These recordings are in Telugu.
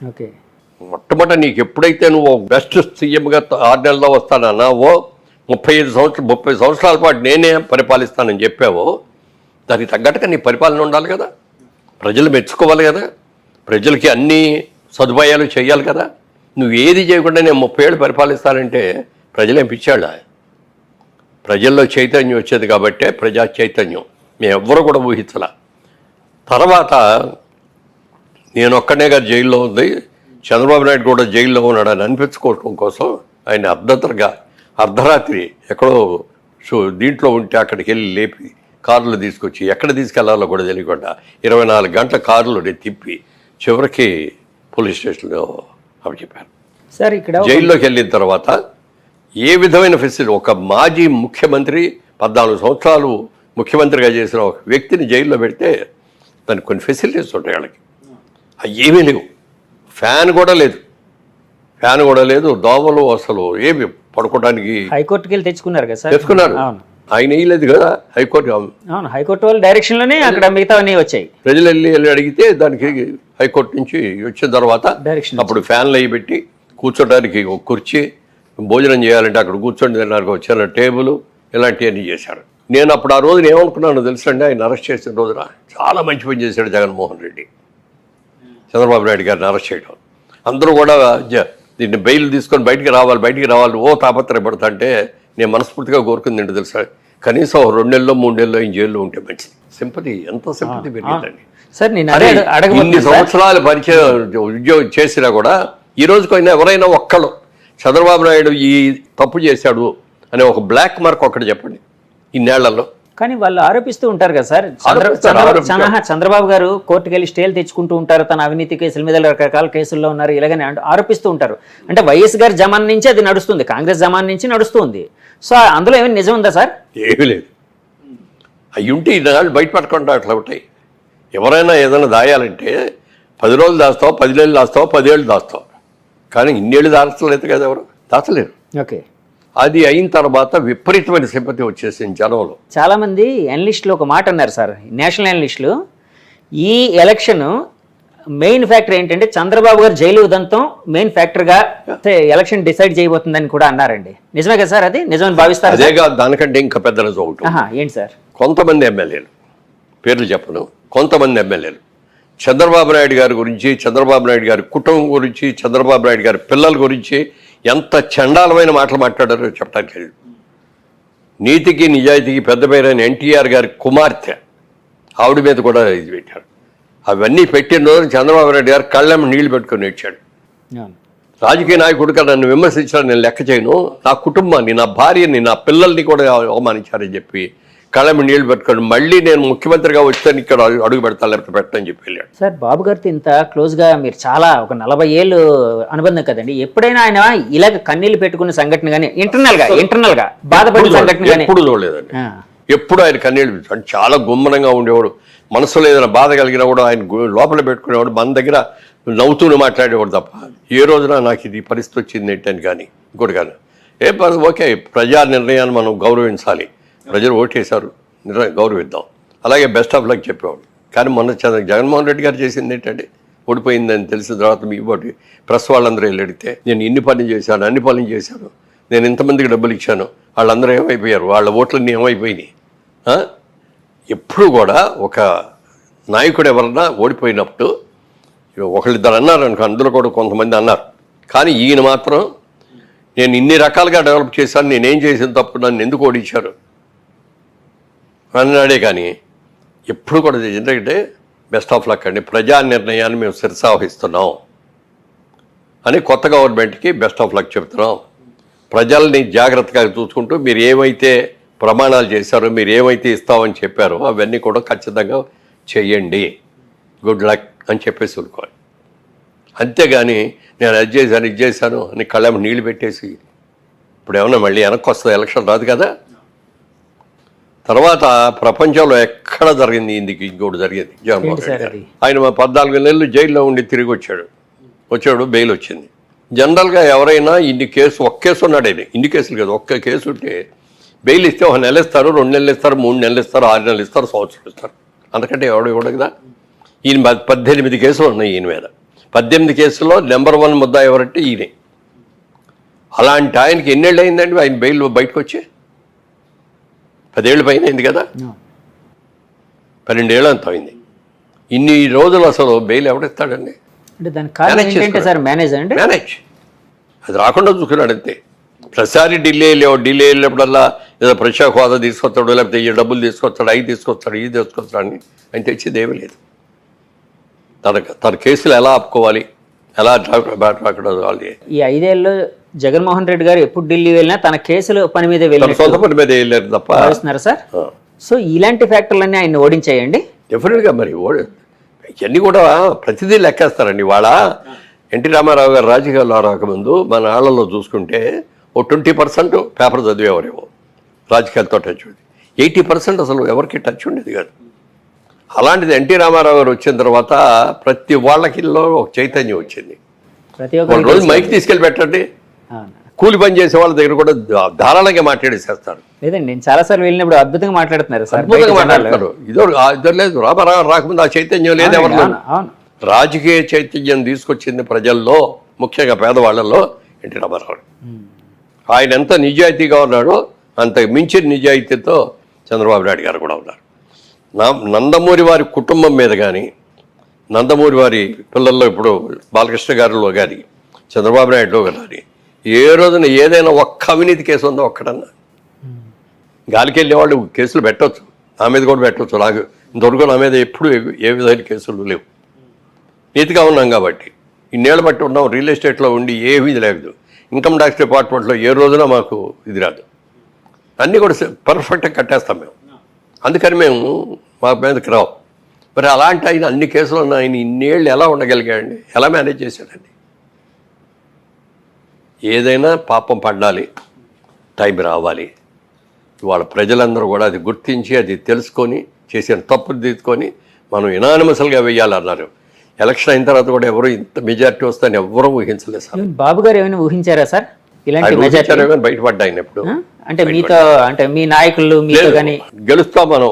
ఓకే. మొట్టమొదట నీకు ఎప్పుడైతే నువ్వు బెస్ట్ సీఎంగా 6 నెలల్లో వస్తానన్నావో 30 సంవత్సరాల పాటు నేనే పరిపాలిస్తానని చెప్పావో దానికి తగ్గట్టుగా నీ పరిపాలన ఉండాలి కదా, ప్రజలు మెచ్చుకోవాలి కదా, ప్రజలకి అన్ని సదుపాయాలు చేయాలి కదా. నువ్వు ఏది చేయకుండా నేను 30 ఏళ్ళు పరిపాలిస్తానంటే ప్రజలేం పిచ్చాళ్ళ? ప్రజల్లో చైతన్యం వచ్చేది కాబట్టే ప్రజా చైతన్యం మేము ఎవ్వరూ కూడా ఊహించాల. తర్వాత నేను ఒక్కనేగా జైల్లో ఉంది, చంద్రబాబు నాయుడు కూడా జైల్లో ఉన్నాడని అనిపించుకోవటం కోసం ఆయన అర్ధరాత్రి ఎక్కడో దీంట్లో ఉంటే అక్కడికి వెళ్ళి లేపి కారులో తీసుకొచ్చి ఎక్కడ తీసుకెళ్లాలో కూడా తెలియకుండా 24 గంటల కారులో తిప్పి చివరికి పోలీస్ స్టేషన్లో అప్పచెప్పారు. సార్ ఇక్కడ జైల్లోకి వెళ్ళిన తర్వాత ఏ విధమైన ఫెసిలిటీ, ఒక మాజీ ముఖ్యమంత్రి 14 సంవత్సరాలు ముఖ్యమంత్రిగా చేసిన ఒక వ్యక్తిని జైల్లో పెడితే దానికి కొన్ని ఫెసిలిటీస్ ఉంటాయి వాళ్ళకి, అవి ఏమీ లేవు. ఫ్యాన్ కూడా లేదు, దోమలు అసలు ఏమి పడుకోవడానికి. హైకోర్టుకి వెళ్ళి తెచ్చుకున్నారు కదా సార్? తెచ్చుకున్నారు, ఆయన వేయలేదు కదా హైకోర్టు. అవును, హైకోర్టు వాళ్ళ డైరెక్షన్ లోనే అక్కడ మిగతా వచ్చాయి. ప్రజలు వెళ్ళి అడిగితే దానికి హైకోర్టు నుంచి వచ్చిన తర్వాత అప్పుడు ఫ్యాన్లు అవి పెట్టి కూర్చోడానికి ఒక కుర్చీ, భోజనం చేయాలంటే అక్కడ కూర్చొని తినడానికి వచ్చిన టేబుల్, ఇలాంటివన్నీ చేశాడు. నేను అప్పుడు ఆ రోజున ఏమనుకున్నాను తెలుసండి, ఆయన అరెస్ట్ చేసిన రోజున చాలా మంచి పని చేశాడు జగన్మోహన్ రెడ్డి చంద్రబాబు నాయుడు గారిని అరెస్ట్ చేయడం. అందరూ కూడా దీన్ని బెయిల్ తీసుకొని బయటికి రావాలి ఓ తాపత్రయపడతాంటే నేను మనస్ఫూర్తిగా కోరుకుంది ఏంటో తెలుసా, కనీసం 2 నెలల్లో 3 నెలల్లో ఆయన జైల్లో ఉంటే మంచిది. సింపతి, ఎంత సింపతి పెరిగిందండి. ఇన్ని సంవత్సరాలు పరిచయం ఉద్యోగం చేసినా కూడా ఈ రోజుకైనా ఎవరైనా ఒక్కళ్ళు చంద్రబాబు నాయుడు ఈ తప్పు చేశాడు అనే ఒక బ్లాక్ మార్క్ ఒక్కటి చెప్పండి ఇన్నేళ్లలో. కానీ వాళ్ళు ఆరోపిస్తూ ఉంటారు కదా సార్, చంద్రబాబు గారు కోర్టుకు వెళ్ళి స్టేలు తెచ్చుకుంటూ ఉంటారు, తన అవినీతి కేసుల మీద రకరకాల కేసుల్లో ఉన్నారు ఇలాగని ఆరోపిస్తూ ఉంటారు. అంటే వైఎస్ గారి జమాన్ నుంచి అది నడుస్తుంది, కాంగ్రెస్ జమాన్ నుంచి నడుస్తుంది. సో అందులో ఏమైనా నిజం ఉందా సార్? ఏమీ లేదు. అవి ఉంటే ఇన్నాళ్ళు బయట పట్టకుండా అట్లా ఉంటాయి. ఎవరైనా ఏదైనా దాయాలంటే 10 రోజులు దాస్తావు, 10 నెలలు దాస్తావు, 10 ఏళ్ళు దాస్తావు, కానీ ఇన్నేళ్ళు దాచలేదు కదా, ఎవరు దాచలేరు. ఓకే. అది అయిన తర్వాత విపరీతమైన సింపతి వచ్చేసింది జనంలో. చాలా మంది అనలిస్టులు ఒక మాట అన్నారు సార్, నేషనల్ అనలిస్టులు, ఈ ఎలక్షన్ మెయిన్ ఫ్యాక్టర్ ఏంటంటే చంద్రబాబు గారు జైలు ఉదంతం మెయిన్ ఫ్యాక్టర్గా ఎలక్షన్ డిసైడ్ చేయబోతుందని కూడా అన్నారండి. నిజమే కదా సార్? అది నిజమని భావిస్తారు? అదే కాదు, దానికంటే ఇంకా పెద్ద నిజం ఒకటి. ఏంటి సార్? కొంతమంది ఎమ్మెల్యేలు, పేర్లు చెప్పను, కొంతమంది ఎమ్మెల్యేలు చంద్రబాబు నాయుడు గారి గురించి, చంద్రబాబు నాయుడు గారి కుటుంబం గురించి, చంద్రబాబు నాయుడు గారి పిల్లల గురించి ఎంత చండాలమైన మాటలు మాట్లాడారో చెప్పడానికి లేదు. నీతికి నిజాయితీకి పెద్ద పేరైన ఎన్టీఆర్ గారి కుమార్తె ఆవిడ మీద కూడా ఇది పెట్టారు. అవన్నీ పెట్టిన రోజు చంద్రబాబు నాయుడు గారు కళ్ళెమ్మ నీళ్లు పెట్టుకొని వచ్చాడు. రాజకీయ నాయకుడిగా నన్ను విమర్శించాలని నేను లెక్క చేయను, నా కుటుంబాన్ని, నా భార్యని, నా పిల్లల్ని కూడా అవమానించారని చెప్పి కళ్ళెమ్మ నీళ్లు పెట్టుకొని మళ్ళీ నేను ముఖ్యమంత్రిగా వచ్చాను ఇక్కడ అడుగు పెడతాను లేకపోతే పెట్టని చెప్పి వెళ్ళాడు. సార్ బాబు గారితో ఇంత క్లోజ్గా మీరు చాలా ఒక 40 ఏళ్ళు అనుబంధం కదండి, ఎప్పుడైనా ఆయన ఇలాగ కన్నీళ్లు పెట్టుకున్న సంఘటన కానీ ఇంటర్నల్ గా బాధపడిన సంఘటన కానీ ఎప్పుడు చూడలేదండి. ఎప్పుడు ఆయన కన్నీళ్ళు అంటే చాలా గుమ్మనంగా ఉండేవాడు. మనసులో ఏదైనా బాధ కలిగినా కూడా ఆయన లోపల పెట్టుకునేవాడు, మన దగ్గర నవ్వుతూనే మాట్లాడేవాడు తప్ప ఏ రోజున నాకు ఇది పరిస్థితి వచ్చింది ఏంటని కానీ ఇంకోటి కానీ ఓకే, ప్రజా నిర్ణయాన్ని మనం గౌరవించాలి, ప్రజలు ఓటేశారు, గౌరవిద్దాం, అలాగే బెస్ట్ ఆఫ్ లక్ చెప్పేవాడు. కానీ మొన్న జగన్మోహన్ రెడ్డి గారు చేసింది ఏంటంటే ఓడిపోయిందని తెలిసిన తర్వాత మీ ఓటు ప్రెస్ వాళ్ళందరూ వెళ్ళి అడిగితే నేను ఇన్ని పనులు చేశాను, అన్ని పనులు చేశాను, నేను ఇంతమందికి డబ్బులు ఇచ్చాను, వాళ్ళందరూ ఏమైపోయారు, వాళ్ళ ఓట్లన్నీ ఏమైపోయినాయి. ఎప్పుడు కూడా ఒక నాయకుడు ఎవరన్నా ఓడిపోయినప్పుడు ఒకళ్ళిద్దరు అన్నారు అనుకో, అందులో కూడా కొంతమంది అన్నారు, కానీ ఈయన మాత్రం నేను ఇన్ని రకాలుగా డెవలప్ చేశాను, నేనేం చేసిన తప్పు, నన్ను ఎందుకు ఓడించారు అన్నాడే. కానీ ఎప్పుడు కూడా ఎందుకంటే బెస్ట్ ఆఫ్ లక్ అండి, ప్రజా నిర్ణయాన్ని మేము శిరసావహిస్తున్నాం అని కొత్త గవర్నమెంట్కి బెస్ట్ ఆఫ్ లక్ చెప్తున్నాం. ప్రజల్ని జాగ్రత్తగా చూసుకుంటూ మీరు ఏమైతే ప్రమాణాలు చేశారో, మీరు ఏమైతే ఇస్తామని చెప్పారో అవన్నీ కూడా ఖచ్చితంగా చెయ్యండి, గుడ్ లక్ అని చెప్పేసి ఊరుకోవాలి. అంతేగాని నేను అది చేశాను ఇది చేశాను అని కళ్ళేమో నీళ్ళు పెట్టేసి ఇప్పుడు ఏమన్నా మళ్ళీ వెనక్కి వస్తుంది, ఎలక్షన్ రాదు కదా. తర్వాత ప్రపంచంలో ఎక్కడ జరిగింది ఇంకోటి జరిగింది. జగన్మోహన్ రెడ్డి గారు ఆయన 14 నెలలు జైల్లో ఉండి తిరిగి వచ్చాడు, బెయిల్ వచ్చింది. జనరల్గా ఎవరైనా ఒక్క కేసు ఉన్నాడు, ఆయన ఇన్ని కేసులు కదా, ఒక్క కేసు ఉంటే బెయిల్ ఇస్తే 1 నెల ఇస్తారు, 2 నెలలు ఇస్తారు, 3 నెలలు ఇస్తారు, 6 నెలలు ఇస్తారు, సంవత్సరం ఇస్తారు, అంతకంటే ఎవడు ఇవ్వడు కదా. ఈయన 18 కేసులు ఉన్నాయి ఈయన మీద. 18 కేసుల్లో నెంబర్ 1 ముద్దా ఎవరంటే ఈయనే. అలాంటి ఆయనకి ఎన్నేళ్ళు అయిందండి ఆయన బెయిల్ బయటకు వచ్చి? 10 ఏళ్ళు పైన అయింది కదా, 12 ఏళ్ళు అంత అయింది. ఇన్ని రోజులు అసలు బెయిల్ ఎవడిస్తాడండి? అంటే దాని కారణం ఏంటంటే సార్ మేనేజ్ అది రాకుండా చూసుకున్నాడు అంతే. ప్రతిసారి ఢిల్లీ వెళ్ళినప్పుడల్లా ఏదో ప్రత్యేక హోదా తీసుకొస్తాడు, లేకపోతే ఈ డబ్బులు తీసుకొస్తాడు, అవి తీసుకొస్తాడు, ఇది తీసుకొస్తాడు అని ఆయన తెచ్చేది ఏమీ లేదు. తన కేసులు ఎలా ఆపుకోవాలి, ఎలా అక్కడ ఈ 5 ఏళ్ళలో జగన్మోహన్ రెడ్డి గారు ఎప్పుడు ఢిల్లీ వెళ్ళినా తన కేసులు పని మీద సొంత పని మీద వెళ్ళారు తప్ప భావిస్తున్నారు సార్. సో ఇలాంటి ఫ్యాక్టర్లన్నీ ఆయన ఓడించాయండి డెఫినెట్గా. మరి ఇవన్నీ కూడా ప్రతిదీ లెక్కేస్తారండి. వాళ్ళ ఎన్టీ రామారావు గారు రాజకీయాల్లో రాకముందు మన ఆళ్లలో చూసుకుంటే ఓ 20% పేపర్ చదివేవారేమో రాజకీయాలతో టచ్ ఉంది. 80% అసలు ఎవరికి టచ్ ఉండేది కాదు. అలాంటిది ఎన్టీ రామారావు గారు వచ్చిన తర్వాత ప్రతి వాళ్ళకిలో ఒక చైతన్యం వచ్చింది. ప్రతి ఒక్క రోజు మైక్ తీసుకెళ్ళి పెట్టండి, కూలి పని చేసే వాళ్ళ దగ్గర కూడా ధారాళంగా మాట్లాడేసేస్తారు. లేదండి, నేను చాలాసార్లు వెళ్ళినప్పుడు అద్భుతంగా మాట్లాడుతున్నారు సార్, అద్భుతంగా మాట్లాడతారు. ఇద్దరు లేదు, రామారావు రాకముందు ఆ చైతన్యం లేదు ఎవరిలో. రాజకీయ చైతన్యం తీసుకొచ్చింది ప్రజల్లో, ముఖ్యంగా పేదవాళ్లలో ఎన్టీ రామారావు. ఆయన ఎంత నిజాయితీగా ఉన్నాడో అంత మించిన నిజాయితీతో చంద్రబాబు నాయుడు గారు కూడా ఉన్నారు. నందమూరి వారి కుటుంబం మీద కానీ, నందమూరి వారి పిల్లల్లో ఇప్పుడు బాలకృష్ణ గారిలో కానీ, చంద్రబాబు నాయుడులో కానీ ఏ రోజున ఏదైనా ఒక్క అవినీతి కేసు ఉందో ఒక్కడన్నా? గాలికి వెళ్ళే వాళ్ళు కేసులు పెట్టవచ్చు, నా మీద కూడా పెట్టవచ్చు. నాకు ఇంతవరకు నా మీద ఎప్పుడు ఏ విధమైన కేసులు లేవు. నీతిగా ఉన్నాం కాబట్టి, ఇన్నేళ్ళు బట్టి ఉన్నాం. రియల్ ఎస్టేట్లో ఉండి ఏమీ లేదు. ఇన్కమ్ ట్యాక్స్ డిపార్ట్మెంట్లో ఏ రోజున మాకు ఇది రాదు. అన్నీ కూడా పర్ఫెక్ట్గా కట్టేస్తాం మేము. అందుకని మేము మా మీదకి రావు. మరి అలాంటి ఆయన అన్ని కేసులు ఉన్న ఆయన ఇన్నేళ్ళు ఎలా ఉండగలిగాడండి? ఎలా మేనేజ్ చేశాడండి? ఏదైనా పాపం పడాలి, టైం రావాలి. వాళ్ళ ప్రజలందరూ కూడా అది గుర్తించి అది తెలుసుకొని చేసిన తప్పులు తీసుకొని మనం యునానిమస్గా వేయాలన్నారు. ఎలక్షన్ అయిన తర్వాత కూడా ఎవరు ఇంత మెజారిటీ వస్తాయని ఎవరూ ఊహించలేదు సార్. బాబు గారు ఏమైనా ఊహించారా సార్ ఇలాంటి మెజారిటీ? బయటపడ్డా ఆయన ఎప్పుడు అంటే మీతో, అంటే మీ నాయకులు మీతో కానీ గెలుస్తాం మనం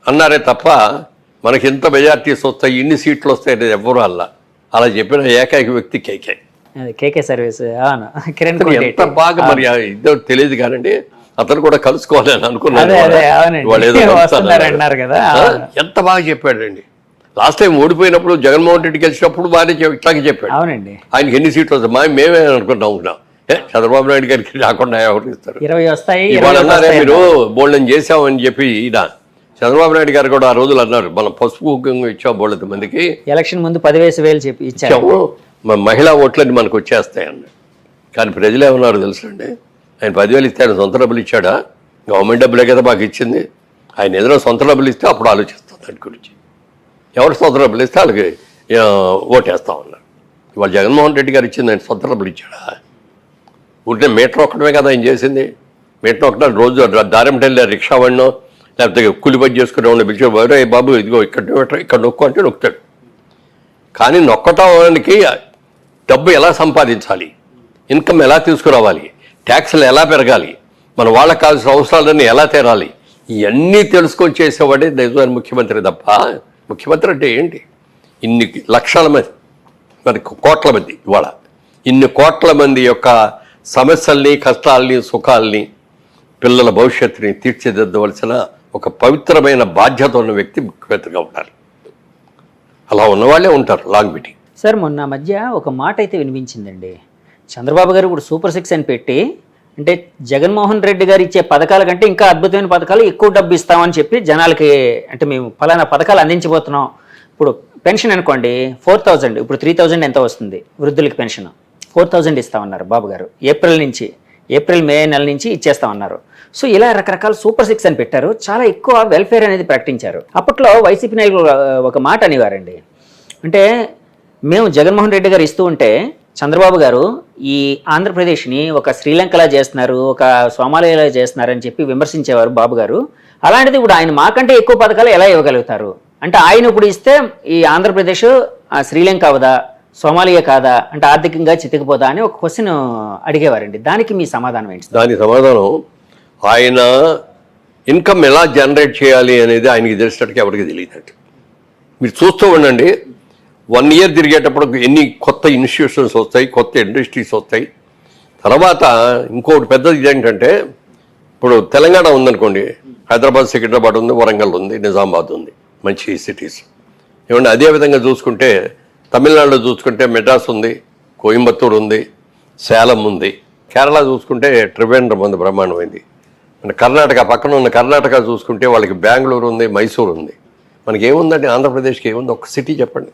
అన్నారే తప్ప మనకి ఎంత మెజారిటీస్ వస్తాయి, ఇన్ని సీట్లు వస్తాయి అనేది ఎవరు అలా చెప్పిన ఏకైక వ్యక్తి కేకే సర్వీస్. కిరణ్ ఎంత బాగా మరి ఇద్దరు తెలియదు కానండి. అతను కూడా కలుసుకోవాలని అనుకున్నాను. ఎంత బాగా చెప్పాడండి. లాస్ట్ టైం ఓడిపోయినప్పుడు జగన్మోహన్ రెడ్డి గెలిచినప్పుడు బాగానే ఇట్లాగే చెప్పాడు. అవునండి, ఆయనకి ఎన్ని సీట్లు వస్తాయి మేమే అనుకుంటున్నాం. చంద్రబాబు నాయుడు గారికి రాకుండా ఎవరు ఇస్తారు? 20 వస్తాయి. అన్నారే మీరు బోల్డెన్ చేసామని చెప్పి ఈయన చంద్రబాబు నాయుడు గారు కూడా ఆ రోజులు అన్నారు, మనం పసుపు కుంకుమ ఇచ్చాం బోల్డ్ మందికి, ఎలక్షన్ ముందు 10,000 చెప్పి ఇచ్చాము, మహిళా ఓట్లన్నీ మనకు వచ్చేస్తాయి అన్నాడు. కానీ ప్రజలు ఏమన్నారు తెలుసండి? ఆయన 10,000 ఇస్తే ఆయన సొంత డబ్బులు ఇచ్చాడా? గవర్నమెంట్ డబ్బులే కదా మాకు ఇచ్చింది. ఆయన ఏదైనా సొంత డబ్బులు ఇస్తే అప్పుడు ఆలోచిస్తాం దాని గురించి. ఎవరు సొంత డబ్బులు ఇస్తే వాళ్ళకి ఓటేస్తాం అన్నారు. ఇవాళ జగన్మోహన్ రెడ్డి గారు ఇచ్చింది ఆయన సొంత డబ్బులు ఇచ్చాడా? ఊరికే మీటర్ ఒక్కడమే కదా ఆయన చేసింది. మీటర్ ఒక్కట రోజు దారింటి వెళ్ళి రిక్షా వాడినో లేకపోతే కూలి పని చేసుకునే వాడిని పిలిచేవారు, ఏ బాబు ఇదిగో ఇక్కడ నొక్కు అంటే నొక్కుతాడు. కానీ నొక్కటానికి డబ్బు ఎలా సంపాదించాలి, ఇన్కమ్ ఎలా తీసుకురావాలి, ట్యాక్స్లు ఎలా పెరగాలి, మన వాళ్ళకి కావాల్సిన అవసరాలన్నీ ఎలా తీరాలి, ఇవన్నీ తెలుసుకొని చేసేవాడే నిజమైన ముఖ్యమంత్రి తప్ప ముఖ్యమంత్రి అంటే ఏంటి? ఇన్ని లక్షల మంది, మనకి కోట్ల మంది, ఇవాళ ఇన్ని కోట్ల మంది యొక్క సమస్యల్ని, కష్టాలని, సుఖాలని, పిల్లల భవిష్యత్తుని తీర్చిదిద్దవలసిన ఒక పవిత్రమైన బాధ్యత ఉన్న వ్యక్తి ముఖ్యమంత్రిగా ఉండాలి. అలా ఉన్నవాళ్ళే ఉంటారు లాంగ్ మీటింగ్. సార్ మొన్న మధ్య ఒక మాట అయితే వినిపించిందండి, చంద్రబాబు గారు ఇప్పుడు సూపర్ 6 అని పెట్టి, అంటే జగన్మోహన్ రెడ్డి గారు ఇచ్చే పథకాల కంటే ఇంకా అద్భుతమైన పథకాలు ఎక్కువ డబ్బు ఇస్తామని చెప్పి జనాలకి, అంటే మేము ఫలానా పథకాలు అందించబోతున్నాం. ఇప్పుడు పెన్షన్ అనుకోండి 4,000, ఇప్పుడు 3,000 ఎంత వస్తుంది వృద్ధులకి పెన్షన్, 4,000 ఇస్తామన్నారు బాబు గారు. ఏప్రిల్ మే నెల నుంచి ఇచ్చేస్తామన్నారు. సో ఇలా రకరకాల సూపర్ 6 అని పెట్టారు. చాలా ఎక్కువ వెల్ఫేర్ అనేది ప్రకటించారు. అప్పట్లో వైసీపీ నాయకులు ఒక మాట అనేవారండి, అంటే మేము జగన్మోహన్ రెడ్డి గారు ఇస్తూ ఉంటే చంద్రబాబు గారు ఈ ఆంధ్రప్రదేశ్ని ఒక శ్రీలంకలా చేస్తున్నారు, ఒక సోమాలియాలా చేస్తున్నారు అని చెప్పి విమర్శించేవారు బాబు గారు. అలాంటిది ఇప్పుడు ఆయన మాకంటే ఎక్కువ పథకాలు ఎలా ఇవ్వగలుగుతారు? అంటే ఆయన ఇప్పుడు ఇస్తే ఈ ఆంధ్రప్రదేశ్ శ్రీలంక అవదా, సోమాలియా కాదా, అంటే ఆర్థికంగా చితికిపోదా అని ఒక క్వశ్చన్ అడిగేవారండి. దానికి మీ సమాధానం ఏంటి? దాని సమాధానం, ఆయన ఇన్కమ్ ఎలా జనరేట్ చేయాలి అనేది ఆయనకి తెలిసినట్టుగా ఎవరికి తెలియదండి. మీరు చూస్తూ ఉండండి, 1 ఇయర్ తిరిగేటప్పుడు ఎన్ని కొత్త ఇన్స్టిట్యూషన్స్ వస్తాయి, కొత్త ఇండస్ట్రీస్ వస్తాయి. తర్వాత ఇంకోటి పెద్దది ఏంటంటే ఇప్పుడు తెలంగాణ ఉందనుకోండి, హైదరాబాద్, సికింద్రాబాద్ ఉంది, వరంగల్ ఉంది, నిజామాబాద్ ఉంది, మంచి సిటీస్. ఏమంటే అదేవిధంగా చూసుకుంటే తమిళనాడులో చూసుకుంటే మెడ్రాస్ ఉంది, కోయంబత్తూరు ఉంది, సేలం ఉంది. కేరళ చూసుకుంటే త్రివేంద్రం ఉంది, బ్రహ్మాండమైంది. మన కర్ణాటక పక్కన ఉన్న కర్ణాటక చూసుకుంటే వాళ్ళకి బెంగళూరు ఉంది, మైసూరు ఉంది. మనకి ఏముందండి ఆంధ్రప్రదేశ్కి ఏముంది? ఒక సిటీ చెప్పండి.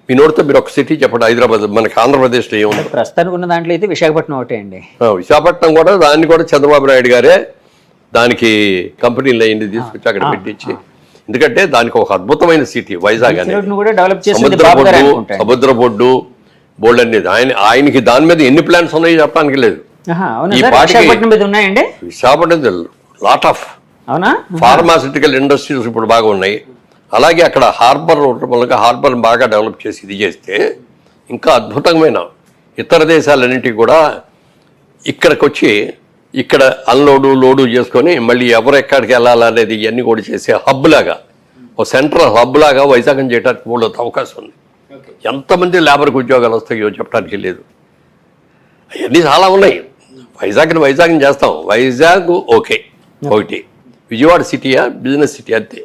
మీ నోటితో మీరు ఒక సిటీ చెప్పండి. హైదరాబాద్ మనకి ఆంధ్రప్రదేశ్లో ఏముంది? ప్రస్తుతానికి ఉన్న దాంట్లో అయితే విశాఖపట్నం ఒకటే అండి. విశాఖపట్నం కూడా దాన్ని కూడా చంద్రబాబు నాయుడు గారే దానికి కంపెనీలు అయింది తీసుకొచ్చి అక్కడ పెట్టించి, ఎందుకంటే దానికి ఒక అద్భుతమైన సిటీ వైజాగ్ అనేది. కూడా డెవలప్ చేసి సముద్ర బొడ్డు బోల్డ్ అనేది ఆయనకి దాని మీద ఎన్ని ప్లాన్స్ ఉన్నాయో చెప్పడానికి లేదు. ఈ ఉన్నాయండి విశాఖపట్నం లాట్ ఆఫ్ అవునా ఫార్మాసిటికల్ ఇండస్ట్రీస్ ఇప్పుడు బాగా ఉన్నాయి. అలాగే అక్కడ హార్బర్ మూలంగా హార్బర్ బాగా డెవలప్ చేసి ఇది చేస్తే ఇంకా అద్భుతమైన ఇతర దేశాలన్నింటికి కూడా ఇక్కడికి వచ్చి ఇక్కడ అన్లోడు లోడు చేసుకొని మళ్ళీ ఎవరు ఎక్కడికి వెళ్ళాలనేది ఇవన్నీ కూడా చేసే హబ్ లాగా, ఒక సెంట్రల్ హబ్ లాగా వైజాగం చేయడానికి కూడా అవకాశం ఉంది. ఎంతమంది లేబర్కి ఉద్యోగాలు వస్తాయో చెప్పడానికి లేదు. అవన్నీ చాలా ఉన్నాయి. వైజాగ్ని చేస్తాం. వైజాగ్ ఓకే ఒకటి. విజయవాడ సిటీయా బిజినెస్ సిటీ అంతే,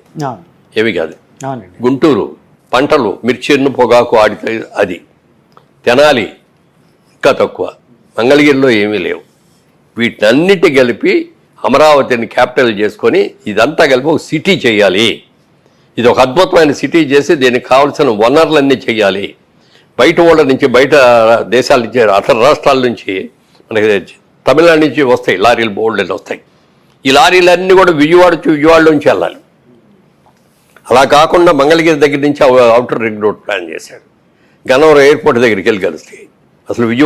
ఏమి కాదు. గుంటూరు పంటలు, మిర్చిన్ను పొగాకు ఆడితే అది. తెనాలి ఇంకా తక్కువ. మంగళగిరిలో ఏమీ లేవు. వీటన్నిటి కలిపి అమరావతిని క్యాపిటల్ చేసుకొని ఇదంతా కలిపి ఒక సిటీ చేయాలి. ఇది ఒక అద్భుతమైన సిటీ చేసి దీనికి కావాల్సిన వనరులన్నీ చేయాలి. బయట వాళ్ళ నుంచి, బయట దేశాల నుంచి, అతర రాష్ట్రాల నుంచి, మనకి తమిళనాడు నుంచి వస్తాయి లారీలు, బోల్డ్ వస్తాయి. ఈ లారీలన్నీ కూడా విజయవాడ నుంచి వెళ్ళాలి. అలా కాకుండా మంగళగిరి దగ్గర నుంచి అవుటర్ రింగ్ రోడ్ ప్లాన్ చేశాడు. గన్నవరం ఎయిర్పోర్ట్ దగ్గరికి వెళ్ళి కలుస్తాయి. అసలు విజయవాడ